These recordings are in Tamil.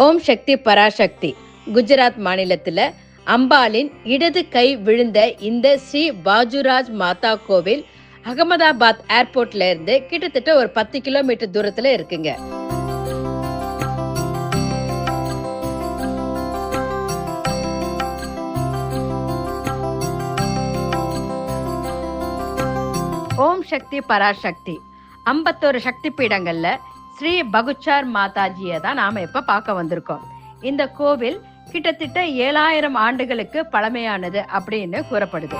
ஓம் சக்தி பராசக்தி. குஜராத் மாநிலத்தில் அம்பாலின் இடது கை விழுந்த இந்த ஸ்ரீ பாஜுராஜ் மாதா கோவில் அகமதாபாத் ஏர்போர்ட்ல இருந்து கிட்டத்தட்ட ஒரு 10 கிலோமீட்டர் தூரத்துல இருக்குங்க. ஓம் சக்தி பராசக்தி 51 சக்தி பீடங்கள்ல ஸ்ரீ பகுச்சார் மாதாஜியை தான் நாம இப்ப பார்க்க வந்திருக்கோம். இந்த கோவில் கிட்டத்தட்ட 7000 ஆண்டுகளுக்கு பழமையானது அப்படின்னு கூறப்படுது.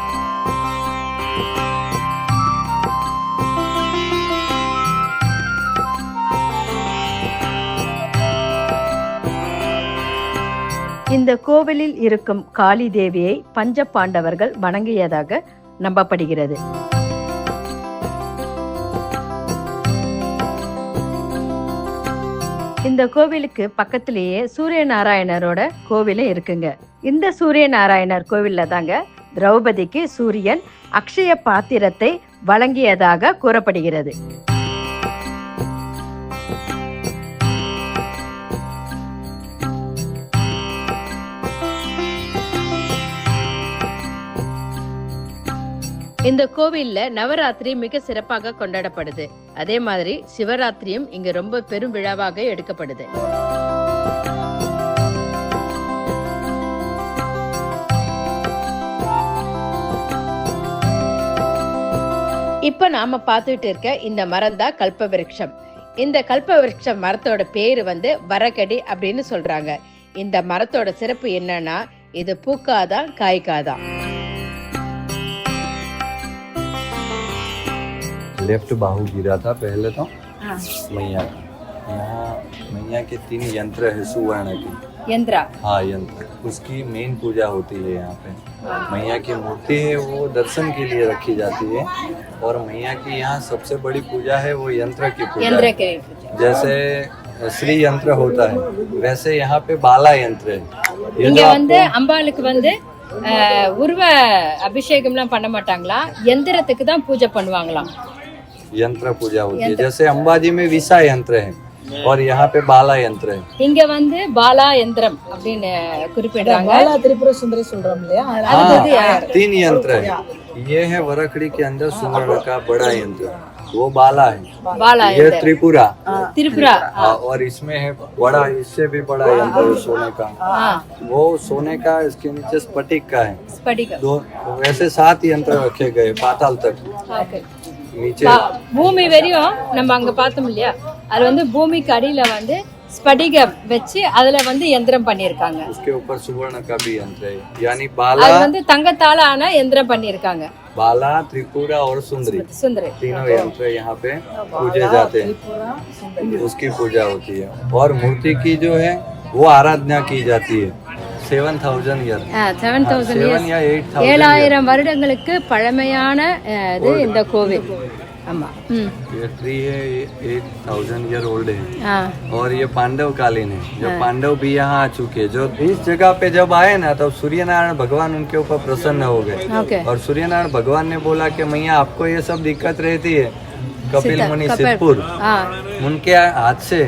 இந்த கோவிலில் இருக்கும் காளி தேவியை பஞ்ச பாண்டவர்கள் வணங்கியதாக நம்பப்படுகிறது. இந்த கோவிலுக்கு பக்கத்திலேயே சூரிய நாராயணரோட கோவிலும் இருக்குங்க. இந்த சூரிய நாராயணர் கோவில்ல தாங்க திரௌபதிக்கு சூரியன் அக்ஷய பாத்திரத்தை வழங்கியதாக கூறப்படுகிறது. இந்த கோவில்ல நவராத்திரி மிக சிறப்பாக கொண்டாடப்படுது. அதே மாதிரி சிவராத்திரியும் இங்க ரொம்ப பெரும் விழாவாக எடுக்கப்படுது. இப்ப நாம பார்த்துட்டு இருக்க இந்த மரம் தான் கல்பவிருட்சம். இந்த கல்பவிருட்ச மரத்தோட பேரு வரகடி அப்படின்னு சொல்றாங்க. இந்த மரத்தோட சிறப்பு என்னன்னா, இது பூக்காதான் காய்க்காதான். लेफ्ट बाहु गिरा था पहले तो मैया का। यहाँ मैया के 3 यंत्र है सुवर्ण की। यंत्र? हाँ यंत्र, उसकी मेन पूजा होती है यहाँ पे। मैया की मूर्ति है वो दर्शन के लिए रखी जाती है, और मैया की यहाँ सबसे बड़ी पूजा है वो यंत्र की पूजा। यंत्र के जैसे श्री यंत्र होता है वैसे यहाँ पे बाला यंत्र है। அம்பாளுக்கு உருவ அபிஷேகம்லாம் பண்ண மாட்டாங்களா, यंत्रத்துக்கு தான் பூஜை பண்ணுவாங்களாம். यंत्र पूजा होती है। जैसे अंबाजी में विसा यंत्र है और यहाँ पे बाला यंत्र है। இங்க பாலா யந்திரம் அப்படின்னு குறிப்பிடுறாங்க. बाला त्रिपुरा सुंदरी சொல்றோம் இல்லையா? हाँ, 3 यंत्र है। ये है वरखड़ी के अंदर सुवर्ण का बड़ा यंत्र, वो बाला है। बाला ये त्रिपुरा। त्रिपुरा और इसमें है बड़ा, इससे भी बड़ा यंत्र है सोने का। वो सोने का, इसके नीचे स्फटिक का है। स्फटिक दो वैसे 7 यंत्र रखे गए पाताल तक। नीचे பூமி வரையும் நம்ம அங்க பார்த்தோம் இல்லையா, அது பூமிக்கு அடியில ஸ்படிகம் வச்சு அதுல யந்திரம் பண்ணிருக்காங்க. उसके ऊपर सुवर्ण का भी यंत्र है, यानी बाला அது தங்கத்தால ஆன யந்திரம் பண்ணிருக்காங்க. बाला, त्रिपुरा और सुंदरी, तीनों यंत्र यहाँ पे पूजे जाते हैं, उसकी पूजा होती है। और मूर्ति की जो है वो आराधना की जाती है 7000 years 7000 வருடங்களுக்கு பழமையான இது இந்த கோவில். ஆமா, ये ट्री है 8000 year old है। और ये पांडव कालीन है, जो पांडव भी यहाँ आ चुके हैं। जो इस जगह पे जब आए ना तब सूर्य नारायण भगवान उनके ऊपर प्रसन्न हो गए। और सूर्य नारायण भगवान ने बोला कि मैया आपको ये सब दिक्कत रहती है, कपिल मुनि सिद्धपुर, उनके हाथ से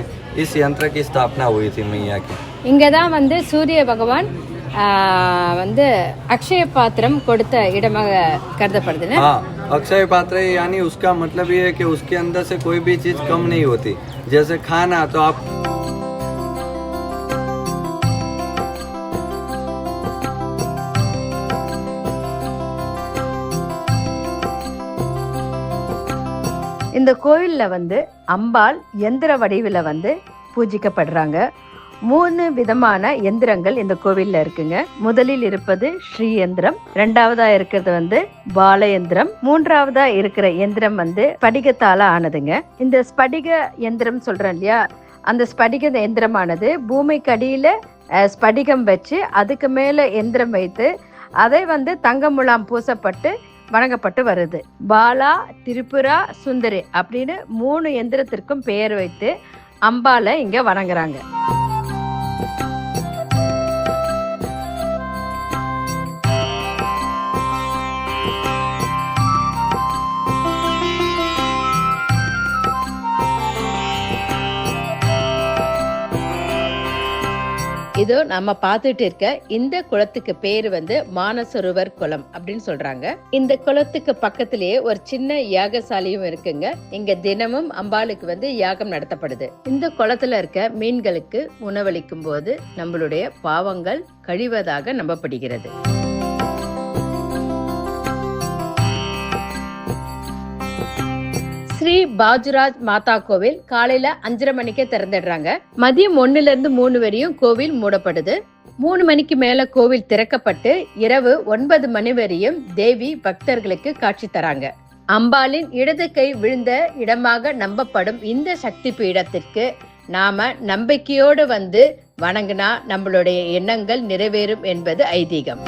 इस यंत्र की स्थापना हुई थी मैया की। இங்கதான் சூரிய பகவான் अक्षय पात्रम கொடுத்த இடமாக கருதப்படுது. हाँ, अक्षय पात्र यानी उसका मतलब ये है कि उसके अंदर से कोई भी चीज कम नहीं होती। जैसे खाना तो आप இந்த கோயில்ல அம்பாள் எந்திர வடிவில பூஜிக்கப்படுறாங்க. 3 விதமான எந்திரங்கள் இந்த கோவில்ல இருக்குங்க. முதலில் இருப்பது ஸ்ரீ யந்திரம், 2வதா இருக்கிறது பால யந்திரம், 3வதா இருக்கிற யந்திரம் ஸ்படிகத்தால ஆனதுங்க. இந்த ஸ்படிக யந்திரம் சொல்றேன் இல்லையா, அந்த ஸ்படிக யந்திரமானது பூமிக்கு அடியில ஸ்படிகம் வச்சு அதுக்கு மேல யந்திரம் வைத்து அதை தங்க முலாம் பூசப்பட்டு வணங்கப்பட்டு வருது. பாலா, திரிபுரா, சுந்தரி அப்படின்னு 3 யந்திரத்திற்கும் பெயர் வைத்து அம்பாலை இங்க வணங்குறாங்க. இதோ நம்ம பார்த்துட்டு இருக்க இந்த குளத்துக்கு பேரு வந்து மானசரோவர் குளம் அப்படின்னு சொல்றாங்க. இந்த குளத்துக்கு பக்கத்திலேயே ஒரு சின்ன யாகசாலையும் இருக்குங்க. இங்க தினமும் அம்பாளுக்கு வந்து யாகம் நடத்தப்படுது. இந்த குளத்துல இருக்க மீன்களுக்கு உணவளிக்கும் போது நம்மளுடைய பாவங்கள் கழிவதாக நம்பப்படுகிறது. ஸ்ரீ பாஜுராஜ் மாதா கோவில் காலையில 5:30 மணிக்கே திறந்துடுறாங்க. மதியம் 1-3 வரையும் கோவில் மூடப்படுது. 3 மணிக்கு மேல கோவில் திறக்கப்பட்டு இரவு 9 மணி வரையும் தேவி பக்தர்களுக்கு காட்சி தராங்க. அம்பாளின் இடது கை விழுந்த இடமாக நம்பப்படும் இந்த சக்தி பீடத்திற்கு நாம நம்பிக்கையோடு வந்து வணங்கினா நம்மளுடைய எண்ணங்கள் நிறைவேறும் என்பது ஐதீகம்.